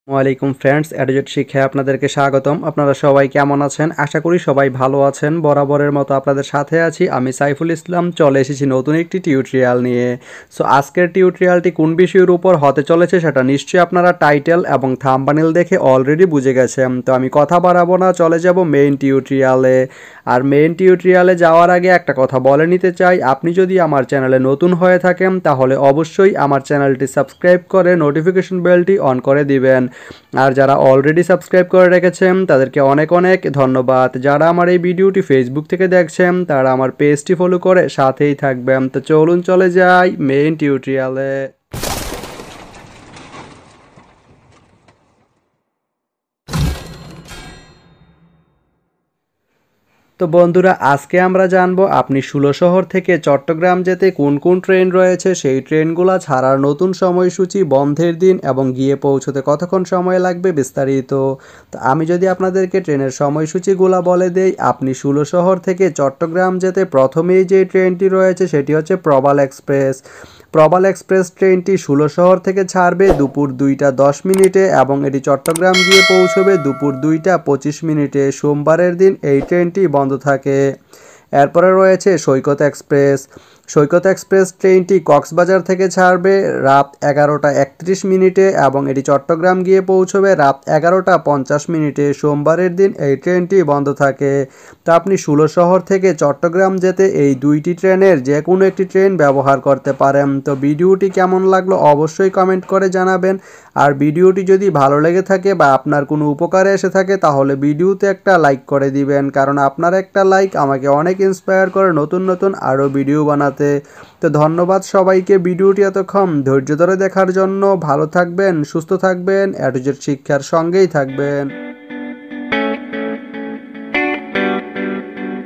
ওয়ালাইকুম ফ্রেন্ডস, অ্যাডুজেট শিক্ষায় আপনাদেরকে স্বাগতম। আপনারা সবাই কেমন আছেন? আশা করি সবাই ভালো আছেন। বরাবরের মতো আপনাদের সাথে আছি আমি সাইফুল ইসলাম। চলে এসেছি নতুন একটি টিউটোরিয়াল নিয়ে। সো আজকের টিউটোরিয়ালটি কোন বিষয়ের উপর হতে চলেছে সেটা নিশ্চয়ই আপনারা টাইটেল এবং থাম্বনেল দেখে অলরেডি বুঝে গেছেন। তো আমি কথা বাড়াবো না, চলে যাব মেইন টিউটোরিয়ালে। আর মেইন টিউটোরিয়ালে যাওয়ার আগে একটা কথা বলে নিতে চাই, আপনি যদি আমার চ্যানেলে নতুন হয়ে থাকেন তাহলে অবশ্যই আমার চ্যানেলটি সাবস্ক্রাইব করে নোটিফিকেশন বেলটি অন করে দিবেন। আর যারা অলরেডি সাবস্ক্রাইব করে রেখেছেন তাদেরকে অনেক অনেক ধন্যবাদ। যারা আমার এই ভিডিওটি ফেসবুক থেকে দেখছেন তারা আমার পেজটি ফলো করে সাথেই থাকবেন। তো চলুন চলে যাই মেইন টিউটোরিয়ালে। তো বন্ধুরা, আজকে আমরা জানবো আপনি ষোলশহর থেকে চট্টগ্রাম যেতে কোন কোন ট্রেন রয়েছে, সেই ট্রেনগুলো ছাড়ার নতুন সময়সূচি, বন্ধের দিন এবং গিয়ে পৌঁছতে কতক্ষণ সময় লাগবে বিস্তারিত। তো আমি যদি আপনাদেরকে ট্রেনের সময়সূচিগুলো বলে দেই, আপনি ষোলশহর থেকে চট্টগ্রাম যেতে প্রথমেই যে ট্রেনটি রয়েছে সেটি হচ্ছে প্রবাল এক্সপ্রেস। প্রবাল এক্সপ্রেস ট্রেনটি ষোলশহর থেকে ছাড়বে দুপুর 2টা 10 মিনিটে এবং এটি চট্টগ্রাম গিয়ে পৌঁছবে দুপুর 2টা 25 মিনিটে। সোমবারের দিন এই ট্রেনটি বন্ধ থাকে। এরপরে রয়েছে সৈকত এক্সপ্রেস। সৈকত এক্সপ্রেস ট্রেনটি কক্সবাজার থেকে ছাড়বে রাত 11টা 31 মিনিটে এবং এটি চট্টগ্রাম গিয়ে পৌঁছবে রাত 11টা 50 মিনিটে। সোমবারের দিন এই ট্রেনটি বন্ধ থাকে। তো আপনি ষোলশহর থেকে চট্টগ্রাম যেতে এই দুইটি ট্রেনের যে কোনো একটি ট্রেন ব্যবহার করতে পারেন। তো ভিডিওটি কেমন লাগলো অবশ্যই কমেন্ট করে জানাবেন। আর ভিডিওটি যদি ভালো লেগে থাকে বা আপনার কোনো উপকারে এসে থাকে তাহলে ভিডিওতে একটা লাইক করে দিবেন, কারণ আপনার একটা লাইক আমাকে অনেক ইন্সপায়ার করে নতুন নতুন আরও ভিডিও বানাতে। তো ধন্যবাদ সবাইকে ভিডিওটি এতক্ষণ ধৈর্য ধরে দেখার জন্য। ভালো থাকবেন, সুস্থ থাকবেন, অ্যাডুজেট শিক্ষার সঙ্গেই থাকবেন।